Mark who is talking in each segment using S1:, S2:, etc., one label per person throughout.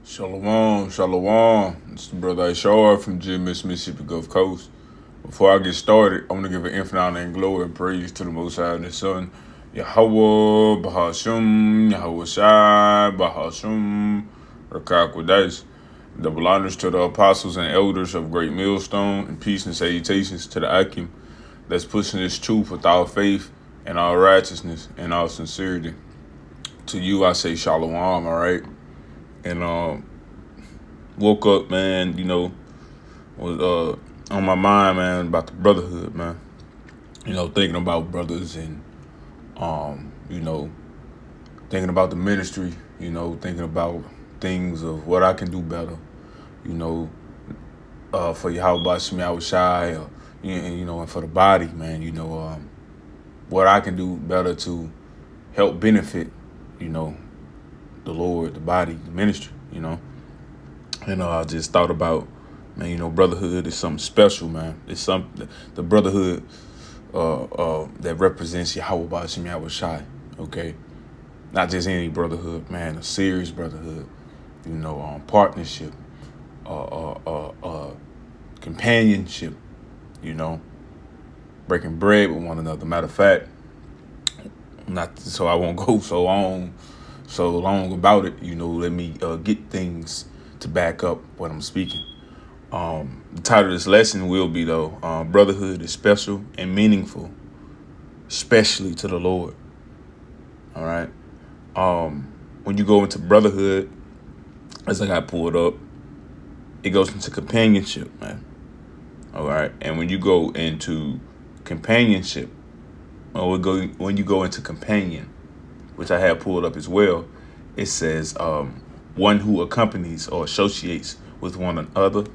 S1: Shalom, shalom. It's the brother Ishar from Mississippi Gulf Coast. Before I get started, I want to give an infinite honor and glory and praise to the Most High and His Son, Yahweh, Bahashum, Yahweh Shai, Bahashum, Rakak Wadash. Double honors to the apostles and elders of Great Millstone, and peace and salutations to the Akim that's pushing this truth with all faith and all righteousness and all sincerity. To you, I say shalom, all right? And woke up, man, was on my mind, man, about the brotherhood, man. Thinking about brothers and thinking about the ministry, thinking about things of what I can do better, for Yahweh Shai Shai, and for the body, man, what I can do better to help benefit, the Lord, the body, the ministry, I just thought about, man, brotherhood is something special, man. It's something, the brotherhood that represents Yahweh Bashim Yahweh Shai, okay? Not just any brotherhood, man, a serious brotherhood, partnership, companionship, breaking bread with one another. Matter of fact, not so I won't go so long about it, let me get things to back up what I'm speaking. The title of this lesson will be, brotherhood is special and meaningful, especially to the Lord. All right. When you go into brotherhood, as I got pulled up, it goes into companionship, man. All right. And when you go into companionship, when you go into companion, which I have pulled up as well, it says one who accompanies or associates with one another.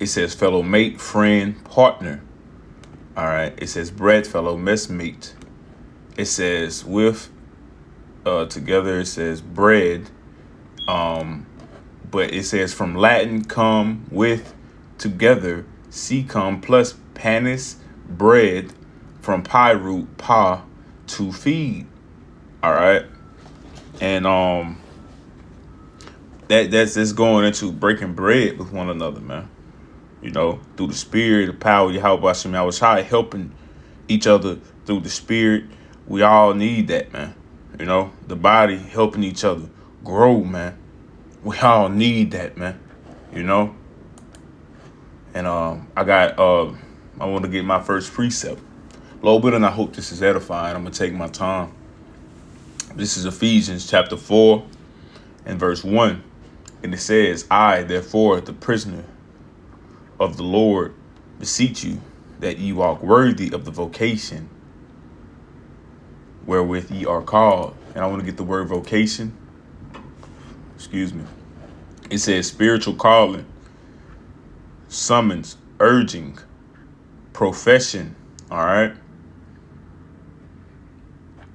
S1: It says fellow mate, friend, partner. All right. It says bread, fellow messmate. It says with, together. It says bread. But it says from Latin, come, with, together, see, come, plus panis, bread, from pi root, pa, to feed. All right. And that's going into breaking bread with one another, man. Through the spirit, the power of Yahweh Bashim Yahweh Shai, helping each other through the spirit. We all need that, man. The body helping each other grow, man. We all need that, man. And I want to get my first precept. A little bit, and I hope this is edifying. I'm going to take my time. This is Ephesians chapter 4 and verse 1. And it says, I, therefore, the prisoner of the Lord, beseech you that ye walk worthy of the vocation wherewith ye are called. And I want to get the word vocation. Excuse me. It says spiritual calling, summons, urging, profession. All right.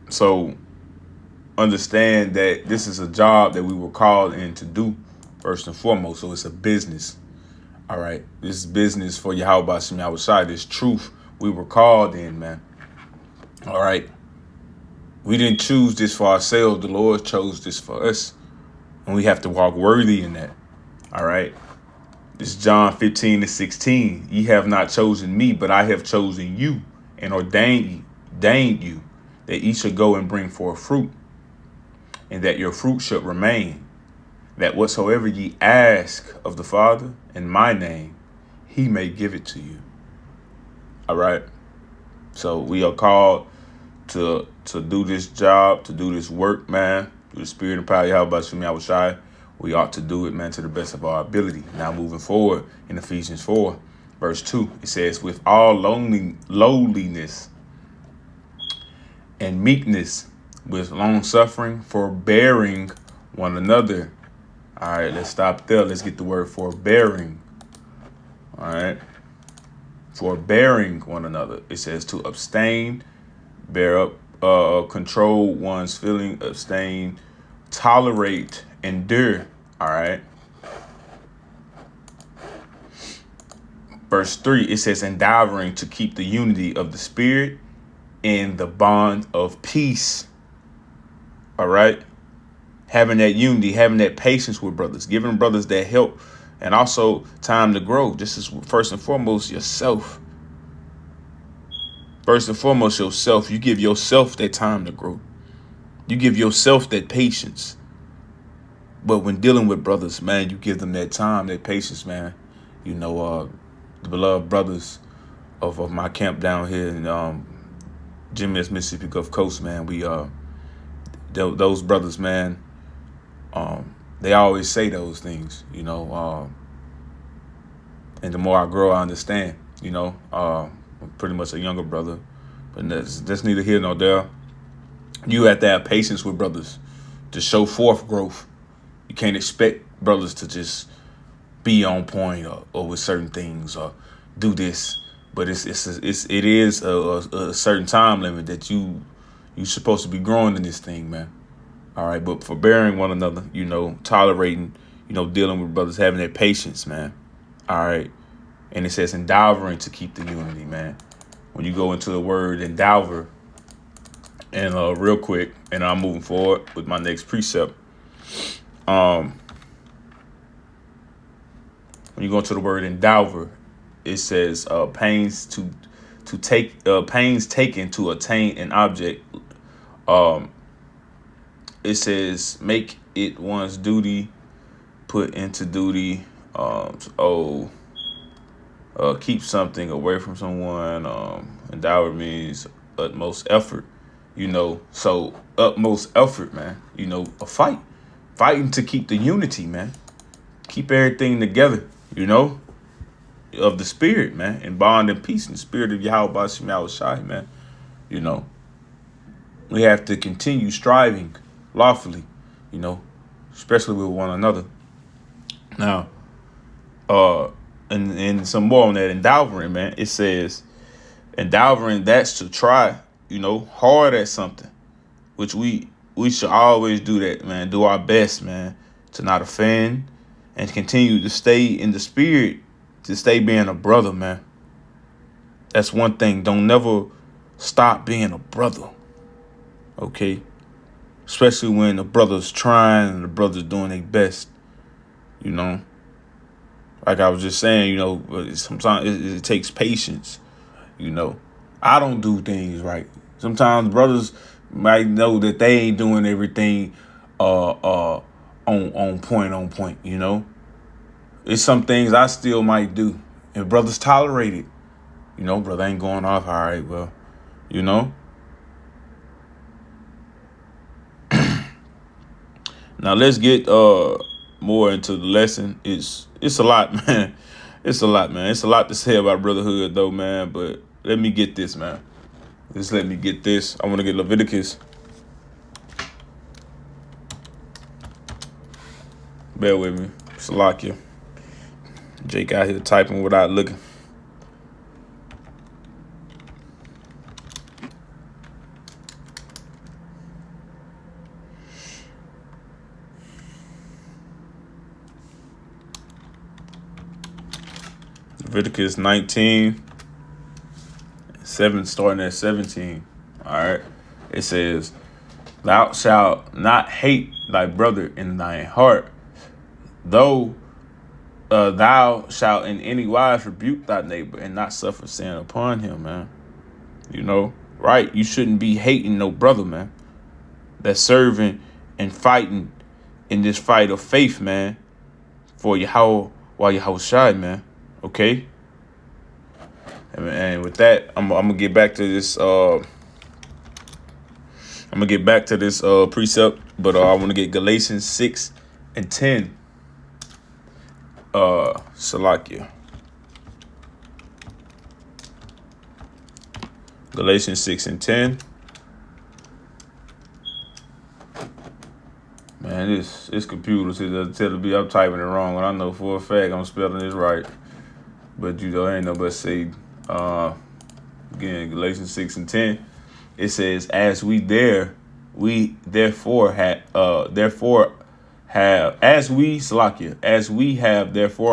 S1: So understand that this is a job that we were called in to do first and foremost. So it's a business. All right. This is business for Yahweh Bashim Yahweh Shai. This truth we were called in, man. All right. We didn't choose this for ourselves. The Lord chose this for us. And we have to walk worthy in that. All right. This is John 15:16. Ye have not chosen me, but I have chosen you and ordained you that ye should go and bring forth fruit, and that your fruit should remain, that whatsoever ye ask of the Father in my name, he may give it to you. All right. So we are called to do this job, to do this work, man, through the spirit and power of Yahweh Bashim Yahweh Shai. We ought to do it, man, to the best of our ability. Now moving forward in Ephesians 4, verse 2, it says, with all lowliness and meekness, with long suffering, forbearing one another. All right, let's stop there. Let's get the word forbearing. All right. Forbearing one another. It says to abstain, bear up, control one's feeling, abstain, tolerate, endure. All right. Verse 3, it says endeavoring to keep the unity of the spirit in the bond of peace. All right. having that unity, having that patience with brothers, giving brothers that help, and also time to grow. This is first and foremost yourself. First and foremost yourself. You give yourself that time to grow. You give yourself that patience. But when dealing with brothers, man, you give them that time, that patience, man. You know, the beloved brothers of my camp down here in Jim S. Mississippi Gulf Coast, man. We those brothers, man. They always say those things, you know. And the more I grow, I understand. You know, I'm pretty much a younger brother, but that's neither here nor there. You have to have patience with brothers to show forth growth. You can't expect brothers to just be on point or with certain things or do this, but it is a certain time limit that you're supposed to be growing in this thing, man. All right, but forbearing one another, you know, tolerating, you know, dealing with brothers, having that patience, man. All right, and it says endeavoring to keep the unity, man. When you go into the word endeavor, and real quick, and I'm moving forward with my next precept. When you go into the word endeavor, it says pains taken to attain an object. It says make it one's duty, put into duty. Keep something away from someone. Endeavor means utmost effort. You know, so utmost effort, man. You know, fighting to keep the unity, man. Keep everything together, you know, of the spirit, man, and bond and peace in the spirit of Yahweh Bashim Yahushai, man. You know, we have to continue striving lawfully, you know, especially with one another. Now, and some more on that endeavoring, man. It says endeavoring, that's to try, you know, hard at something, which we should always do that, man. Do our best, man, to not offend and continue to stay in the spirit, to stay being a brother, man. That's one thing. Don't never stop being a brother, okay? Especially when the brother's trying and the brother's doing their best, you know. Like I was just saying, you know, sometimes it takes patience, you know. I don't do things right. Sometimes brothers might know that they ain't doing everything on point, you know. It's some things I still might do, and brothers tolerate it. You know, brother ain't going off. All right, well, you know. Now let's get more into the lesson. It's a lot, man. It's a lot, man. It's a lot to say about brotherhood, though, man. But let me get this, man. Just let me get this. I want to get Leviticus. Bear with me. Salakia. Jake out here typing without looking. Leviticus 19, 7, starting at 17. All right. It says, thou shalt not hate thy brother in thine heart, though thou shalt in any wise rebuke thy neighbor and not suffer sin upon him, man. You know, right? You shouldn't be hating no brother, man, that's serving and fighting in this fight of faith, man, for Yahushai, man. Okay. And with that, I'm gonna get back to this. Precept, but I want to get Galatians 6 and 10. Salakia. Galatians 6 and 10. Man, this computer says telling me I'm typing it wrong, and I know for a fact I'm spelling this right. But you know, ain't no but say again, Galatians 6 and 10. It says, as we have therefore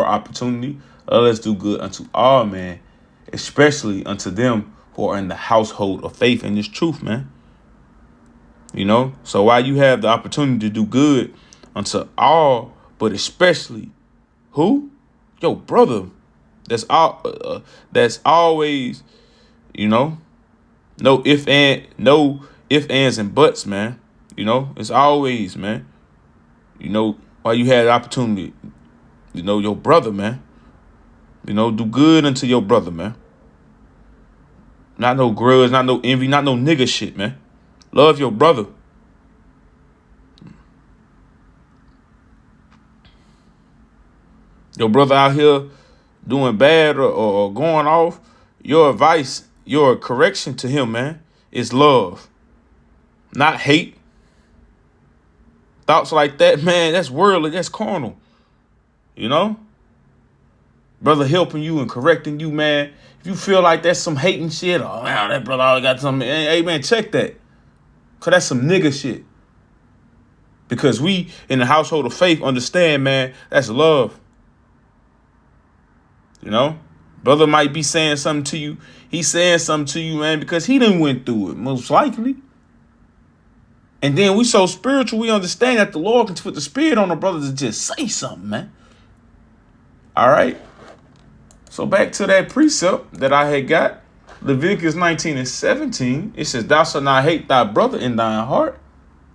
S1: opportunity, let us do good unto all men, especially unto them who are in the household of faith and this truth, man. You know, so while you have the opportunity to do good unto all, but especially who? Your brother. That's always, you know, no if ands and buts, man. You know, it's always, man. You know, while you had the opportunity, you know, your brother, man. You know, do good unto your brother, man. Not no grudge, not no envy, not no nigga shit, man. Love your brother. Your brother out here doing bad or going off, your advice, your correction to him, man, is love, not hate. Thoughts like that, man, that's worldly, that's carnal. You know? Brother helping you and correcting you, man. If you feel like that's some hating shit, oh, man, that brother always got something. Hey, man, check that. Because that's some nigga shit. Because we in the household of faith understand, man, that's love. You know? Brother might be saying something to you. He's saying something to you, man, because he done went through it, most likely. And then we so spiritual, we understand that the Lord can put the spirit on the brother to just say something, man. All right? So back to that precept that I had got. Leviticus 19:17. It says, thou shalt not hate thy brother in thine heart.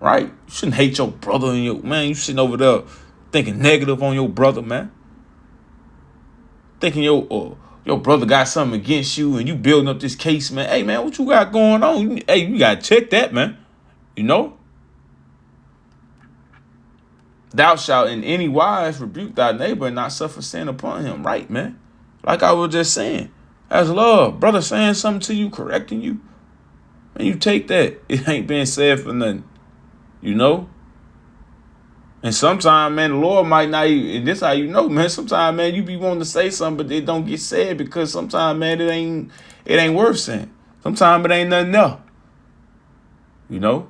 S1: Right? You shouldn't hate your brother and your, man, you sitting over there thinking negative on your brother, man. Thinking your brother got something against you and you building up this case, man. Hey, man, what you got going on? Hey, you got to check that, man. You know? Thou shalt in any wise rebuke thy neighbor and not suffer sin upon him. Right, man? Like I was just saying. That's love. Brother saying something to you, correcting you. And you take that. It ain't been said for nothing. You know? And sometimes, man, the Lord might not even, and this how you know, man. Sometimes, man, you be wanting to say something, but it don't get said because sometimes, man, it ain't worth saying. Sometimes it ain't nothing there. You know?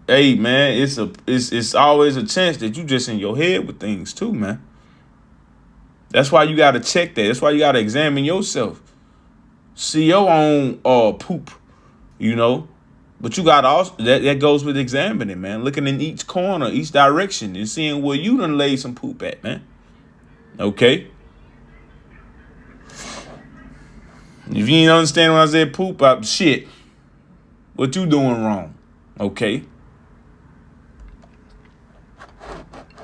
S1: Hey, man, it's always a chance that you just in your head with things too, man. That's why you gotta check that. That's why you gotta examine yourself. See your own poop, you know. But you gotta also that goes with examining, man. Looking in each corner, each direction, and seeing where you done laid some poop at, man. Okay. If you ain't understand when I said poop, shit. What you doing wrong? Okay.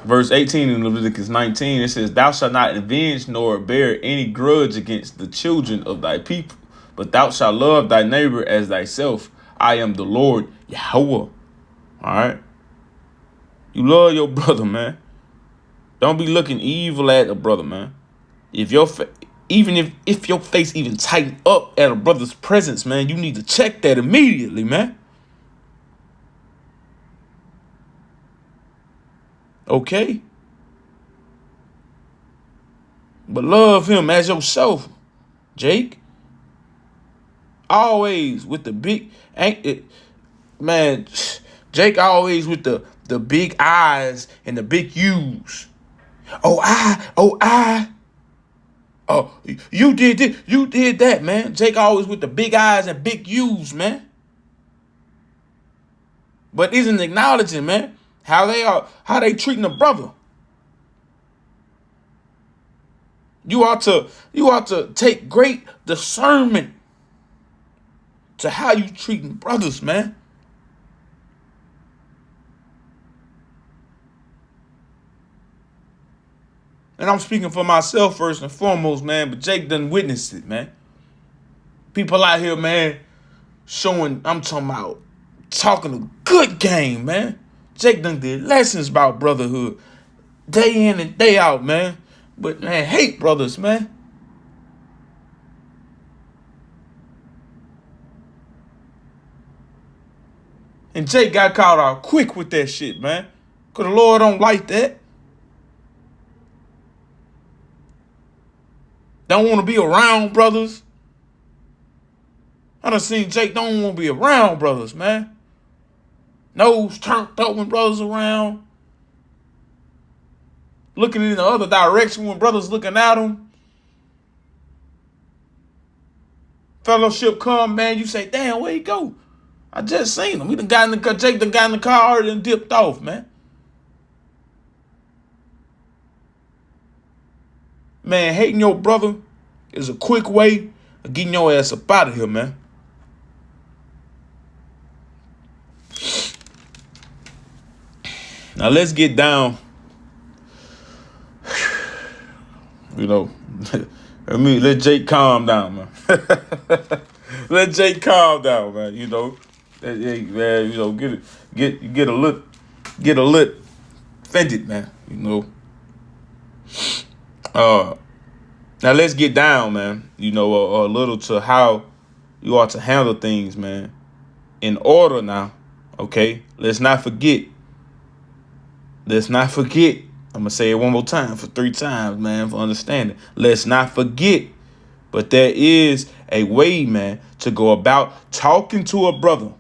S1: Verse 18 in Leviticus 19, it says, thou shalt not avenge nor bear any grudge against the children of thy people, but thou shalt love thy neighbor as thyself. I am the Lord Yahweh. All right. You love your brother, man. Don't be looking evil at a brother, man. If your even if your face even tighten up at a brother's presence, man, you need to check that immediately, man. Okay? But love him as yourself, Jake. Always with the big, ain't it, man, Jake always with the big eyes and the big U's. Oh, you did this, you did that, man. Jake always with the big eyes and big U's, man. But isn't acknowledging, man, how they treating a brother. You ought to take great discernment to how you treating brothers, man. And I'm speaking for myself first and foremost, man, but Jake done witnessed it, man. People out here, man, I'm talking about talking a good game, man. Jake done did lessons about brotherhood day in and day out, man. But, man, hate brothers, man. And Jake got caught out quick with that shit, man. Because the Lord don't like that. Don't want to be around brothers. I done seen Jake don't want to be around brothers, man. Nose turned up when brothers around. Looking in the other direction when brothers looking at him. Fellowship come, man, you say, damn, where he go? I just seen him. He done got in the car. Jake done got in the car already and dipped off, man. Man, hating your brother is a quick way of getting your ass up out of here, man. Now let's get down. Let Jake calm down, man. Let Jake calm down, man. Get a little offended, man. Now let's get down, man. A little to how you ought to handle things, man. In order now, okay? Let's not forget. I'm going to say it one more time for 3 times, man, for understanding. Let's not forget. But there is a way, man, to go about talking to a brother.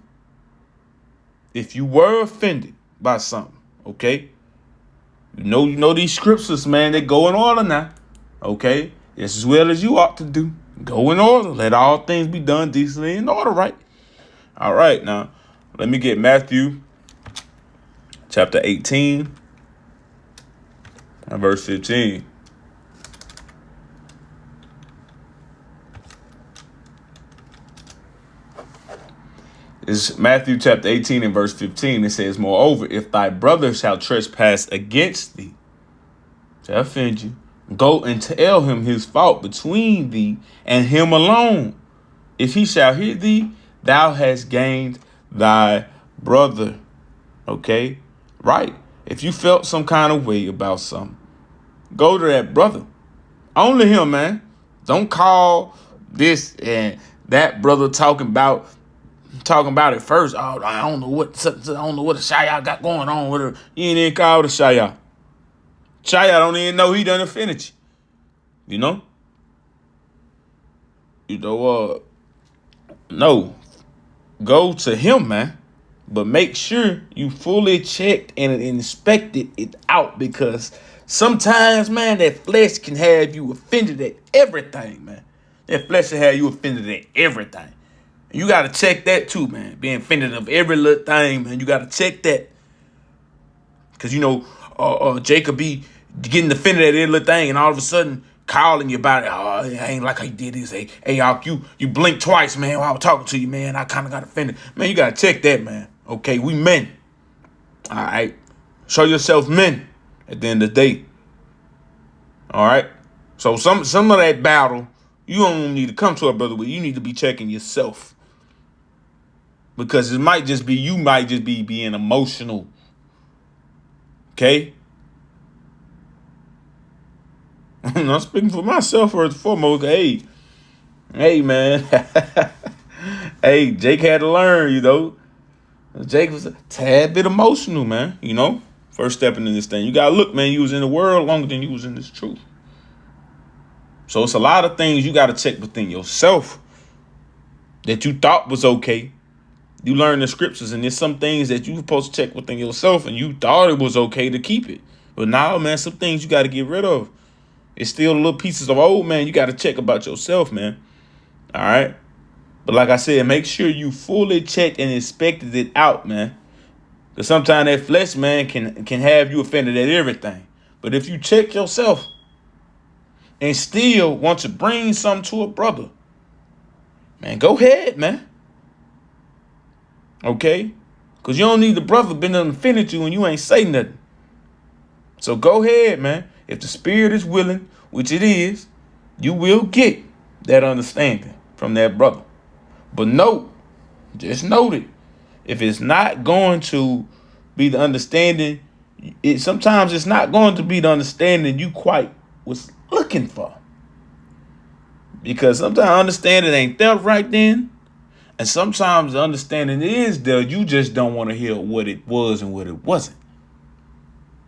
S1: If you were offended by something, okay? You know these scriptures, man, they go in order now, okay? Just as well as you ought to do. Go in order. Let all things be done decently in order, right? All right, now, let me get Matthew chapter 18 and verse 15. It's Matthew chapter 18 and verse 15. It says, moreover, if thy brother shall trespass against thee, shall offend you, go and tell him his fault between thee and him alone. If he shall hear thee, thou hast gained thy brother. Okay? Right. If you felt some kind of way about something, go to that brother. Only him, man. Don't call this and that brother talking about it first. Oh, I don't know what the Shia got going on with her. You ain't even call the Shia. Shia don't even know he done offended you. No. Go to him, man. But make sure you fully checked and inspected it out, because sometimes, man, that flesh can have you offended at everything, man. That flesh can have you offended at everything. You got to check that too, man. Being offended of every little thing, man. You got to check that. Because, Jacob be getting offended at every little thing, and all of a sudden calling you about it. Oh, it ain't like I did this. Hey, you blinked twice, man, while I was talking to you, man. I kind of got offended. Man, you got to check that, man. Okay, we men. All right. Show yourself men at the end of the day. All right. So some of that battle, you don't need to come to a brother with. You need to be checking yourself. Because you might just be being emotional. Okay? I'm not speaking for myself first and foremost. Hey, man. Hey, Jake had to learn, Jake was a tad bit emotional, man, First stepping in this thing. You got to look, man, you was in the world longer than you was in this truth. So it's a lot of things you got to check within yourself that you thought was okay. You learn the scriptures, and there's some things that you supposed to check within yourself, and you thought it was okay to keep it. But now, man, some things you got to get rid of. It's still little pieces of old, man. You got to check about yourself, man. All right? But like I said, make sure you fully checked and inspected it out, man. Because sometimes that flesh, man, can have you offended at everything. But if you check yourself and still want to bring something to a brother, man, go ahead, man. Okay? Because you don't need the brother been offended you and you ain't say nothing. So go ahead, man. If the spirit is willing, which it is, you will get that understanding from that brother. But just note it. If it's not going to be the understanding, sometimes it's not going to be the understanding you quite was looking for. Because sometimes understanding ain't there right then. And sometimes the understanding is there. You just don't want to hear what it was and what it wasn't.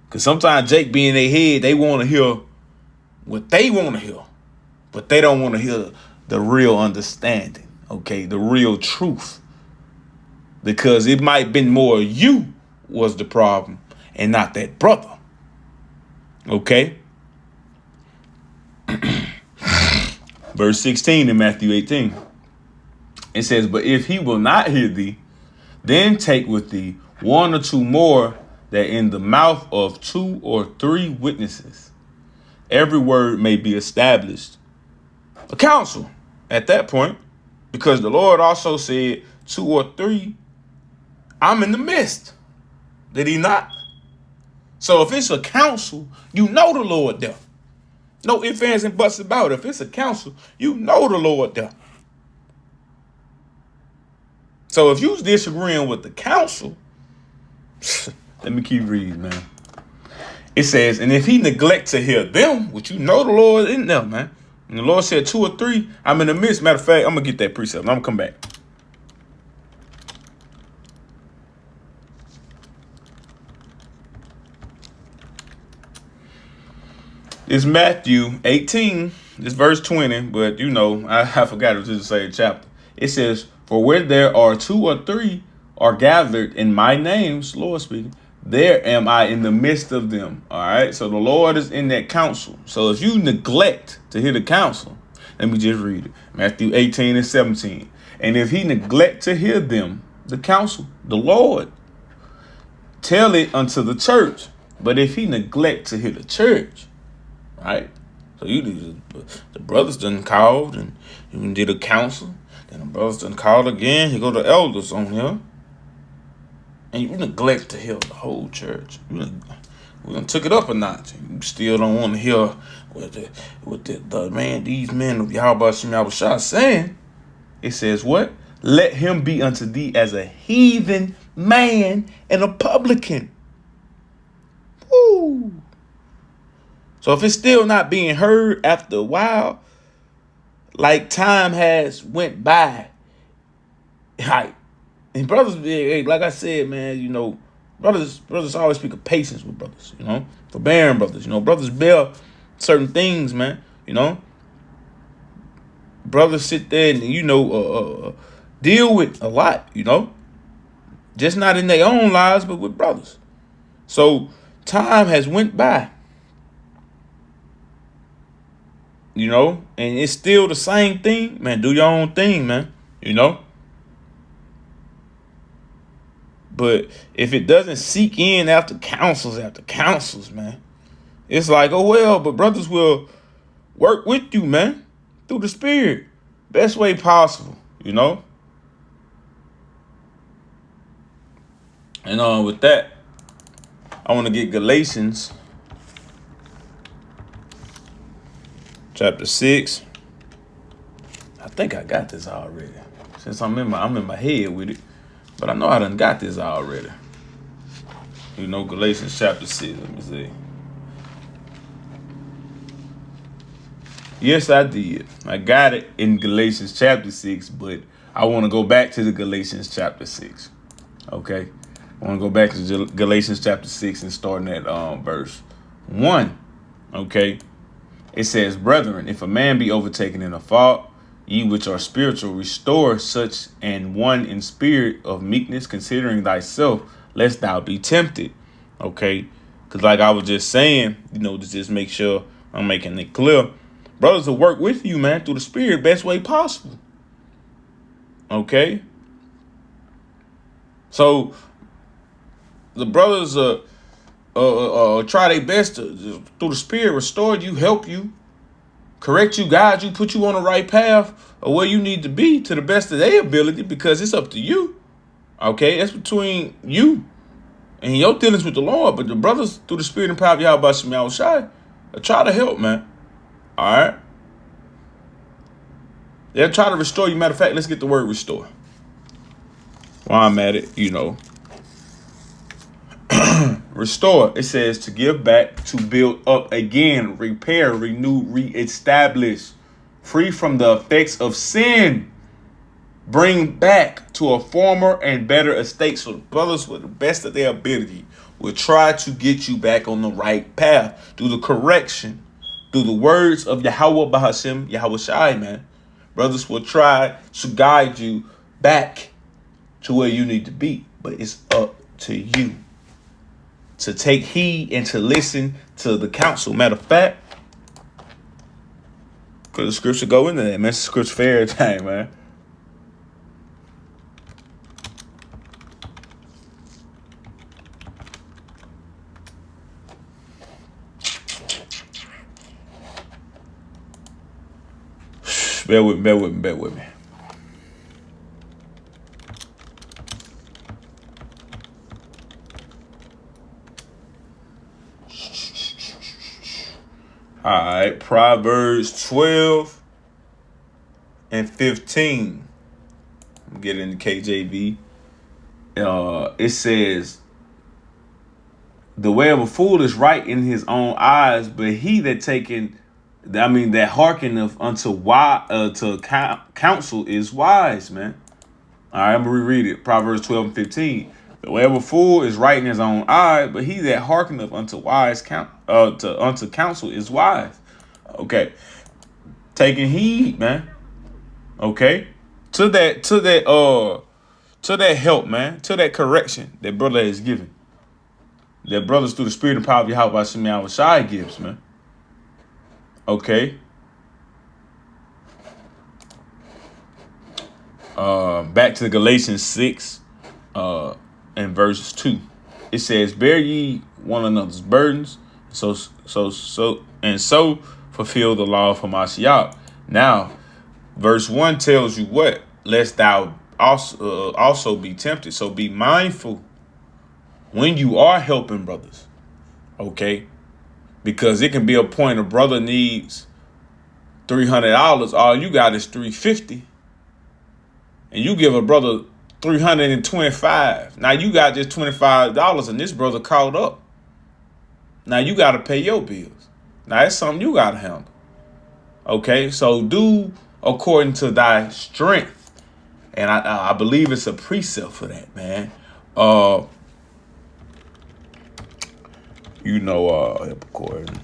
S1: Because sometimes Jake be in their head, they want to hear what they want to hear. But they don't want to hear the real understanding. Okay, the real truth. Because it might have been more you was the problem and not that brother. Okay? Verse 16 in Matthew 18. It says, but if he will not hear thee, Then take with thee one or two more, that in the mouth of 2 or 3 witnesses every word may be established. A council at that point, because the Lord also said 2 or 3, I'm in the midst. Did he not? So if it's a council, you know the Lord there. No ifs, ands, and buts about it. If it's a council, you know the Lord there. So if you's disagreeing with the council, let me keep reading, man. It says, and if he neglect to hear them, which you know the Lord in them, man. And the Lord said 2 or 3, I'm in the midst. Matter of fact, I'm going to get that precept. I'm going to come back. It's Matthew 18, it's verse 20, but you know, I forgot it was the same chapter. It says, for where there are 2 or 3 are gathered in my names, Lord speaking, there am I in the midst of them. All right. So the Lord is in that council. So if you neglect to hear the council, let me just read it. Matthew 18 and 17. And if he neglect to hear them, the council, the Lord, tell it unto the church. But if he neglect to hear the church, right? So the brothers done called and you did a council. Then the brothers done called again. You go to elders on here. And you neglect to hear the whole church. We done took it up a notch. You still don't want to hear what the man, these men of Yahweh Shah saying. It says what? Let him be unto thee as a heathen man and a publican. Woo. So if it's still not being heard after a while, like time has went by, like, and brothers, like I said, man, you know, brothers always speak of patience with brothers, you know, forbearing brothers, you know, brothers bear certain things, man, you know. Brothers sit there and, you know, deal with a lot, you know, just not in their own lives, but with brothers. So time has went by, you know, and it's still the same thing, man. Do your own thing, man, you know. But if it doesn't seek in after councils, man, it's like, oh, well, but brothers will work with you, man, through the Spirit, best way possible, you know. And with that, I want to get Galatians chapter 6. I think I got this already, since I'm in my head with it. But I know I done got this already. You know, Galatians chapter 6. Let me see. Yes, I did. I got it in Galatians chapter 6, but I want to go back to the Galatians chapter 6. Okay? I want to go back to Galatians chapter 6 and starting at verse 1. Okay? It says, brethren, if a man be overtaken in a fault, ye which are spiritual, restore such an one in spirit of meekness, considering thyself, lest thou be tempted. Okay? Because like I was just saying, you know, to just make sure I'm making it clear, brothers will work with you, man, through the Spirit, best way possible. Okay? So the brothers try their best to, through the Spirit, restore you, help you, correct you, guide you, put you on the right path of where you need to be to the best of their ability, because it's up to you. Okay? That's between you and your dealings with the Lord. But the brothers, through the Spirit and power of Yahweh Shemel Shai, try to help, man. All right? They'll try to restore you. Matter of fact, let's get the word restore. While I'm at it, you know. Restore, it says to give back, to build up again, repair, renew, reestablish, free from the effects of sin, bring back to a former and better estate. So the brothers, with the best of their ability, will try to get you back on the right path through the correction, through the words of Yahweh Bahashem, Yahweh Shai, man. Brothers will try to guide you back to where you need to be, but it's up to you to take heed and to listen to the counsel. Matter of fact, because the scripture go into that, man. It's scripture for everything, man. Bear with me, bear with me, bear with me. All right, Proverbs 12 and 15. Get in the KJV. It says, the way of a fool is right in his own eyes, but he that hearkeneth to counsel is wise, man. All right, I'm gonna reread it. Proverbs 12 and 15. The way of a fool is right in his own eyes, but he that hearkeneth unto unto counsel is wise. Okay, taking heed, man. Okay, to that help, man, to that correction that brother is giving. That brothers through the spirit and power of Yahweh Shemiah Shai gives, man. Okay. Back to Galatians 6 and verse 2. It says, bear ye one another's burdens, so fulfill the law of Hamashiach. Now, verse 1 tells you what? Lest thou also be tempted. So be mindful when you are helping brothers. Okay? Because it can be a point a brother needs $300. All you got is $350. And you give a brother $325. Now you got just $25 and this brother caught up. Now you got to pay your bills. Now that's something you got to handle. Okay? So do according to thy strength. And I believe it's a precept for that, man. According.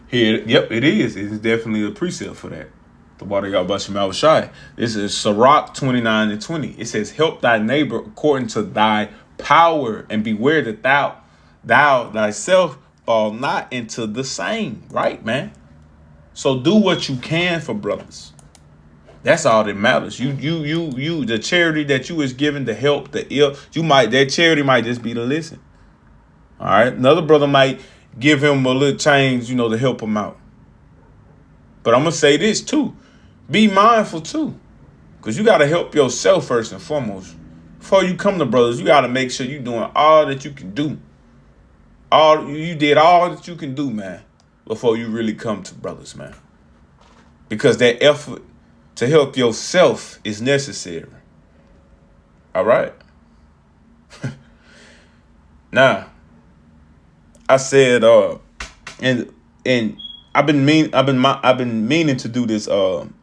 S1: Here, yep, it is. It is definitely a precept for that. The water y'all Bashim Al Shai. This is Sirach 29 and 20. It says, help thy neighbor according to thy power, and beware that thou thyself fall not into the same. Right, man? So do what you can for brothers. That's all that matters. You, the charity that you is given to help the ill, that charity might just be to listen. All right. Another brother might give him a little change, to help him out. But I'm going to say this too. Be mindful too. Because you got to help yourself first and foremost. Before you come to brothers, you got to make sure you're doing all that you can do. You did all that you can do, man, before you really come to brothers, man. Because that effort to help yourself is necessary. All right. Now, I said, and I've been meaning to do this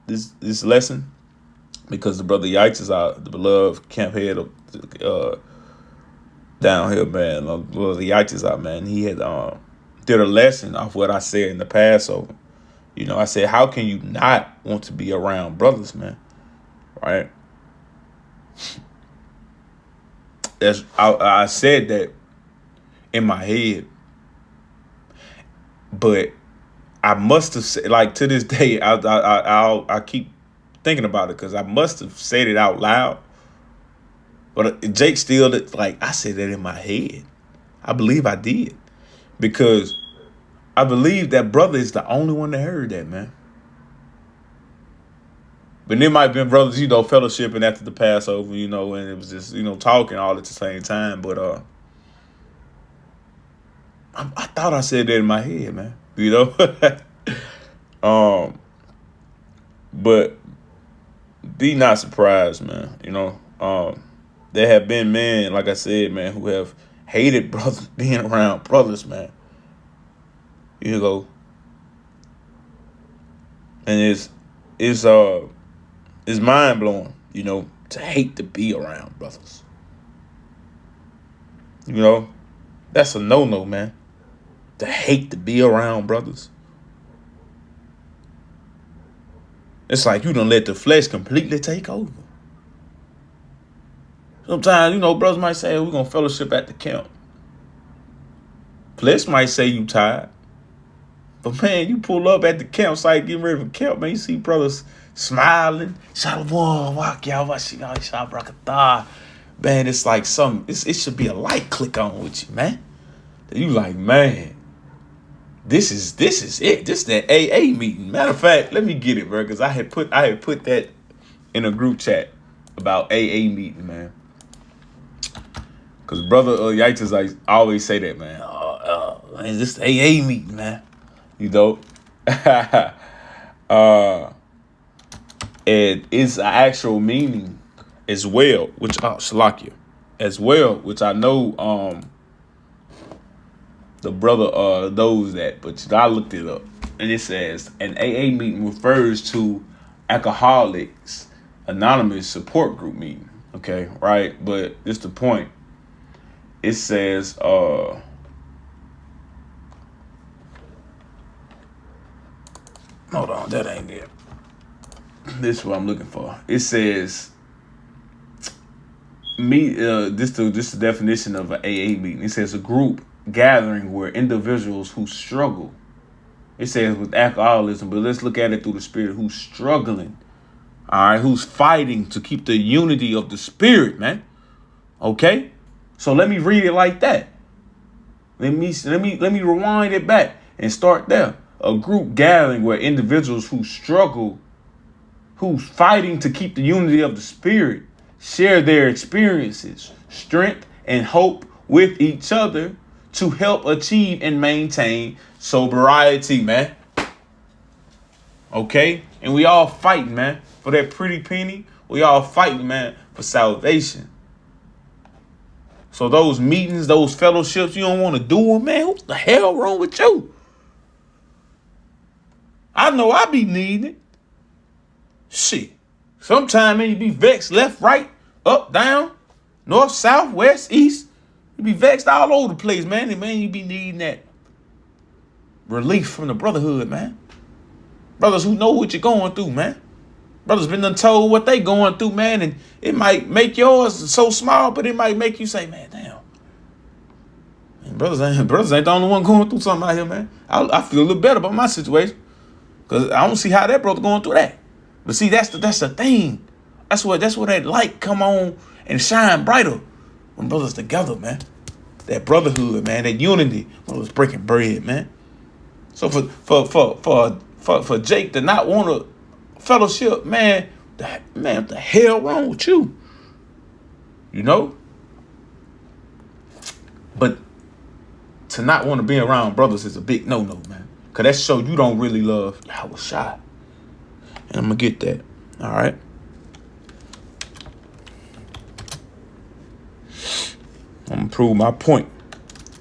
S1: this lesson because the brother Yikes is out, the beloved camp head of down here, man. Brother Yikes is out, man. He had did a lesson off what I said in the Passover. I said, how can you not want to be around brothers, man? Right? I said that in my head, but I must have said, like, to this day, I keep thinking about it because I must have said it out loud. But Jake still, like, I said that in my head. I believe I did because I believe that brother is the only one that heard that, man. But there might have been brothers, fellowshipping after the Passover, and it was just, talking all at the same time. But I thought I said that in my head, man. But be not surprised, man. There have been men, like I said, man, who have hated brothers, being around brothers, man. And it's mind blowing, to hate to be around brothers. That's a no, man. To hate to be around brothers. It's like you done let the flesh completely take over. Sometimes, brothers might say, we're going to fellowship at the camp. Flesh might say you tired. But, man, you pull up at the campsite getting ready for camp, man. You see brothers smiling. Shalom, walk y'all, man, it's like it should be a light click on with you, man. You like, man, this is it. This is that AA meeting. Matter of fact, let me get it, bro, because I had put that in a group chat about AA meeting, man. Because brother Yaitas, like, always say that, man. Man, this AA meeting, man. You know, and it's an actual meaning as well, which Shalakia, as well, which I know the brother knows that, but I looked it up, and it says an AA meeting refers to Alcoholics Anonymous support group meeting. Okay, right, but it's the point. It says hold on, that ain't it. This is what I'm looking for. It says this is the definition of an AA meeting. It says a group gathering where individuals who struggle. It says with alcoholism, but let's look at it through the spirit. Who's struggling, all right? Who's fighting to keep the unity of the spirit, man? Okay, so let me read it like that. Let me rewind it back and start there. A group gathering where individuals who struggle, who's fighting to keep the unity of the spirit, share their experiences, strength, and hope with each other to help achieve and maintain sobriety, man. Okay? And we all fighting, man, for that pretty penny. We all fighting, man, for salvation. So those meetings, those fellowships, you don't want to do them, man. What the hell wrong with you? I know I be needing it. Shit. Sometimes, man, you be vexed left, right, up, down, north, south, west, east. You be vexed all over the place, man. And, man, you be needing that relief from the brotherhood, man. Brothers who know what you're going through, man. Brothers been done told what they going through, man. And it might make yours so small, but it might make you say, man, damn. Man, brothers ain't the only one going through something out here, man. I feel a little better about my situation. Because I don't see how that brother going through that. But see, that's the thing. That's what that light come on and shine brighter when brothers together, man. That brotherhood, man, that unity when it was breaking bread, man. So for Jake to not want a fellowship, man, what the hell wrong with you? You know? But to not want to be around brothers is a big no-no, man. Because that show you don't really love Yahweh Shai. And I'm going to get that. All right? I'm going to prove my point.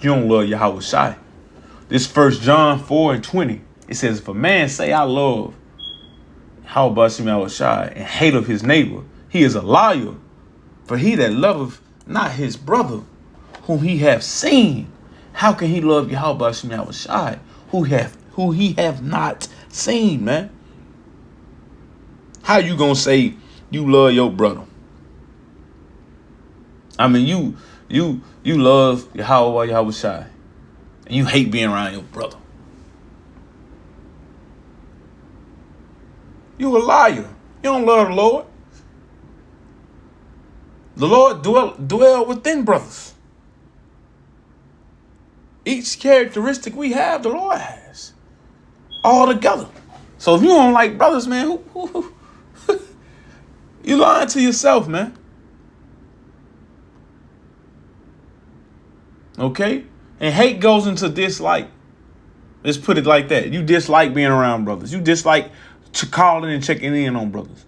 S1: You don't love Yahweh Shai. This 1 John 4:20. It says, if a man say I love Yahweh Shai and hate of his neighbor, he is a liar. For he that loveth not his brother, whom he hath seen, how can he love Yahweh Shai, who he have not seen, man? How you gonna say you love your brother? I mean, you love Yahweh Shai, and you hate being around your brother. You a liar. You don't love the Lord. The Lord dwell within brothers. Each characteristic we have, the Lord has. All together. So if you don't like brothers, man, you lying to yourself, man. Okay? And hate goes into dislike. Let's put it like that. You dislike being around brothers. You dislike calling and checking in on brothers.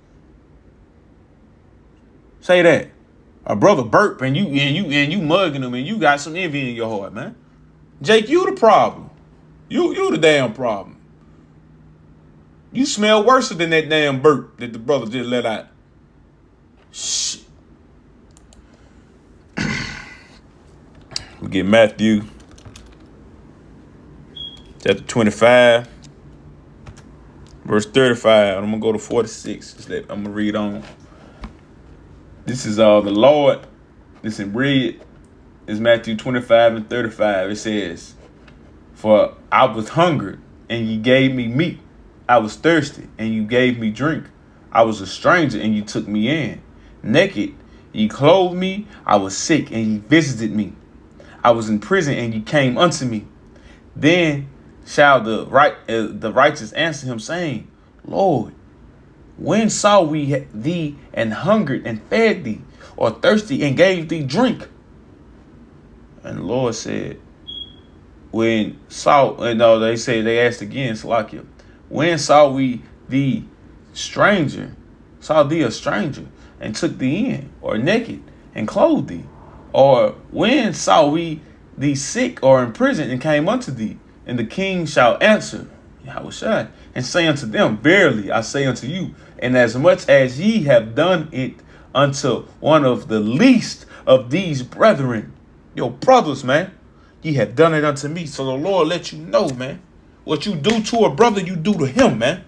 S1: Say that. A brother burp and you mugging him and you got some envy in your heart, man. Jake, you the problem. You the damn problem. You smell worse than that damn burp that the brother just let out. Shit. We get Matthew chapter 25, verse 35. I'm going to go to 46. I'm going to read on. This is the Lord. This in red is Matthew 25 and 35. It says, for I was hungry and ye gave me meat. I was thirsty and you gave me drink. I was a stranger and you took me in. Naked, ye clothed me. I was sick and ye visited me. I was in prison, and ye came unto me. Then shall the righteous answer him, saying, Lord, when saw we thee and hungered and fed thee, or thirsty and gave thee drink? And the Lord said, when saw, and no, they asked again, Salakia, when saw we thee saw thee a stranger, and took thee in, or naked, and clothed thee? Or when saw we thee sick or in prison, and came unto thee? And the king shall answer, Yahushua, and say unto them, verily I say unto you, and as much as ye have done it unto one of the least of these brethren, your brothers, man, ye have done it unto me. So the Lord let you know, man, what you do to a brother, you do to him, man.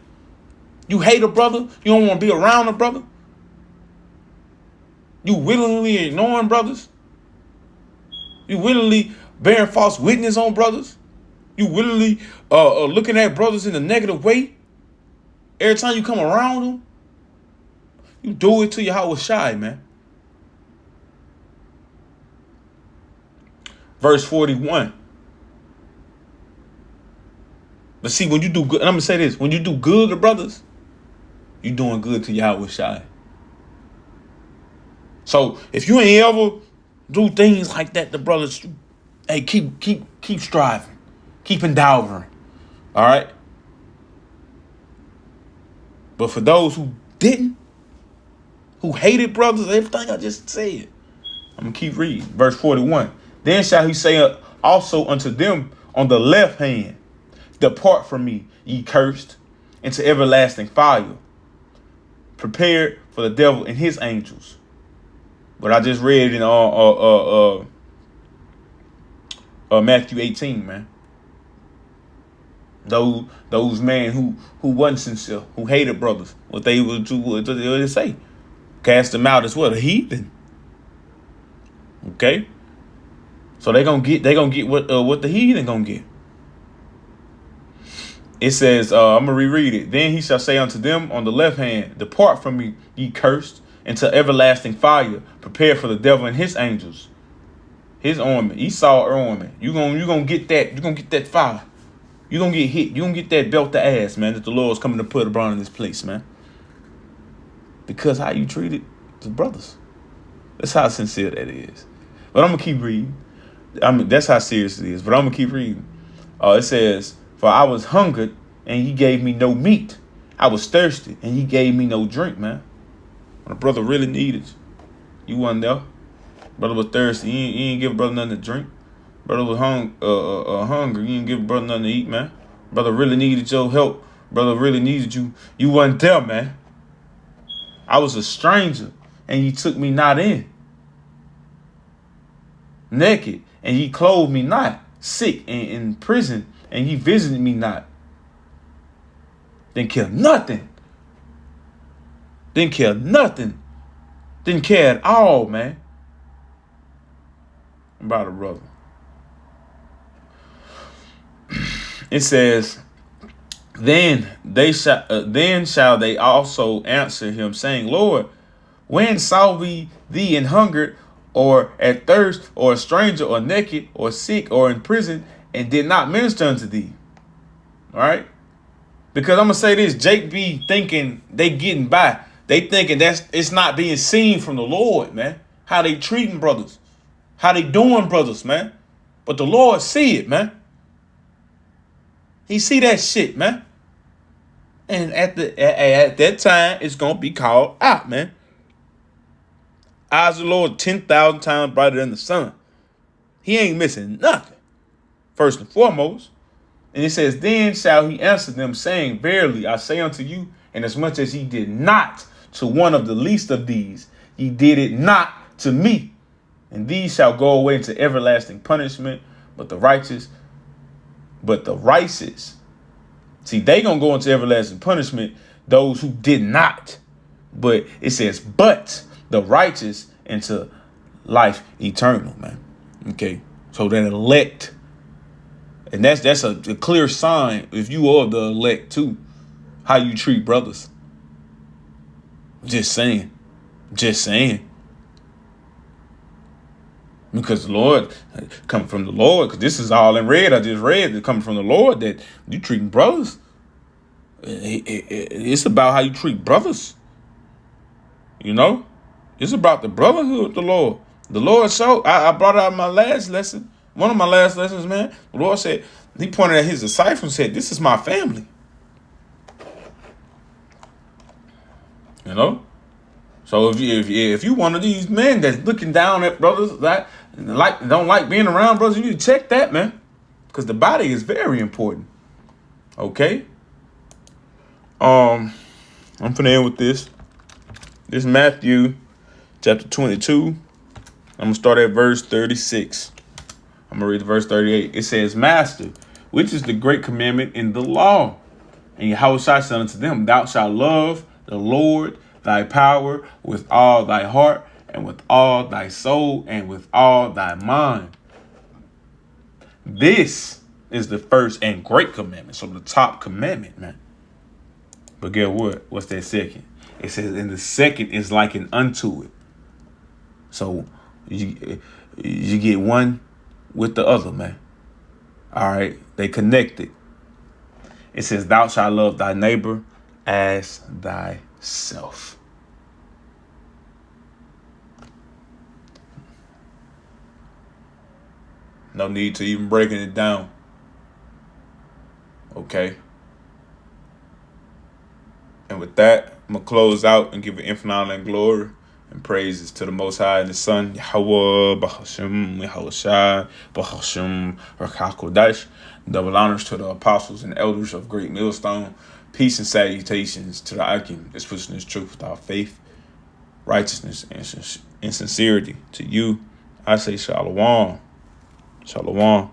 S1: You hate a brother, you don't want to be around a brother, you willingly ignoring brothers, you willingly bearing false witness on brothers, you willingly looking at brothers in a negative way. Every time you come around them, you do it to your house shy, man. Verse 41. But see, when you do good, and I'm going to say this, when you do good to brothers, you doing good to Yahweh Shai. So if you ain't ever do things like that to brothers, hey, keep striving. Keep endeavoring. All right? But for those who didn't, who hated brothers, everything I just said, I'm going to keep reading. Verse 41. Then shall he say also unto them on the left hand, depart from me, ye cursed, into everlasting fire, prepared for the devil and his angels. But I just read in Matthew 18, man. Those men who wasn't sincere, who hated brothers, what they would do, what they would say, cast them out as well, a heathen. Okay, so they gonna get what the heathen gonna get. It says, I'm gonna reread it. Then he shall say unto them on the left hand, depart from me, ye cursed, into everlasting fire, prepared for the devil and his angels, his army, Esau army. You gonna get that. You gonna get that fire. You gonna get hit. You gonna get that belt to ass, man, that the Lord's coming to put around in this place, man. Because how you treated the brothers. That's how sincere that is. But I'm gonna keep reading. I mean, that's how serious it is. But I'm gonna keep reading. It says, for I was hungered, and he gave me no meat. I was thirsty, and he gave me no drink, man. When a brother really needed you wasn't there. Brother was thirsty. You ain't give brother nothing to drink. Brother was hungry. You ain't give brother nothing to eat, man. Brother really needed your help. Brother really needed you. You wasn't there, man. I was a stranger, and ye took me not in. Naked, and ye clothed me not. Sick and in prison, and ye visited me not. Didn't care nothing. Didn't care nothing. Didn't care at all, man. About a brother. It says, then shall they also answer him, saying, Lord, when saw we thee in hunger, or at thirst, or a stranger, or naked, or sick, or in prison, and did not minister unto thee? All right? Because I'm going to say this, Jake be thinking they getting by. They thinking it's not being seen from the Lord, man. How they treating brothers. How they doing brothers, man. But the Lord see it, man. He see that shit, man. And at that time, it's going to be called out, man. Eyes of the Lord 10,000 times brighter than the sun. He ain't missing nothing. First and foremost. And it says, then shall he answer them, saying, verily, I say unto you, inasmuch as ye did not to one of the least of these, ye did it not to me. And these shall go away into everlasting punishment, but the righteous, see, they gonna go into everlasting punishment, those who did not. But it says, but the righteous into life eternal, man. Okay, so that elect, and that's a clear sign if you are the elect too, how you treat brothers. Just saying. Because the Lord come from the Lord. Because this is all in red. I just read it coming from the Lord that you treating brothers. It's about how you treat brothers. You know, it's about the brotherhood. The Lord showed. I brought out my last lesson. One of my last lessons, man. The Lord said, He pointed at His disciples and said, "This is my family." You know. So if you one of these men that's looking down at brothers that don't like being around brothers, you need to check that, man, because the body is very important. Okay. I'm finna end with this. This is Matthew chapter 22. I'm gonna start at verse 36. I'm gonna read the verse 38. It says, "Master, which is the great commandment in the law?" And Yahweh said unto them, "Thou shalt love the Lord thy power with all thy heart, and with all thy soul, and with all thy mind. This is the first and great commandment." So the top commandment, man. But guess what? What's that second? It says, and the second is likened unto it. So you get one with the other, man. All right, they connected. It says, "Thou shalt love thy neighbor as thyself." No need to even breaking it down. Okay. And with that, I'm going to close out and give it infinite honor and glory and praises to the Most High and the Son, Yahweh, Bahashim, Yahushai, Bahashim, Rakakodash. Double honors to the apostles and elders of Great Millstone. Peace and salutations to the Akim that's pushing this truth without faith, righteousness, and sincerity. To you, I say Shalom. Shalom.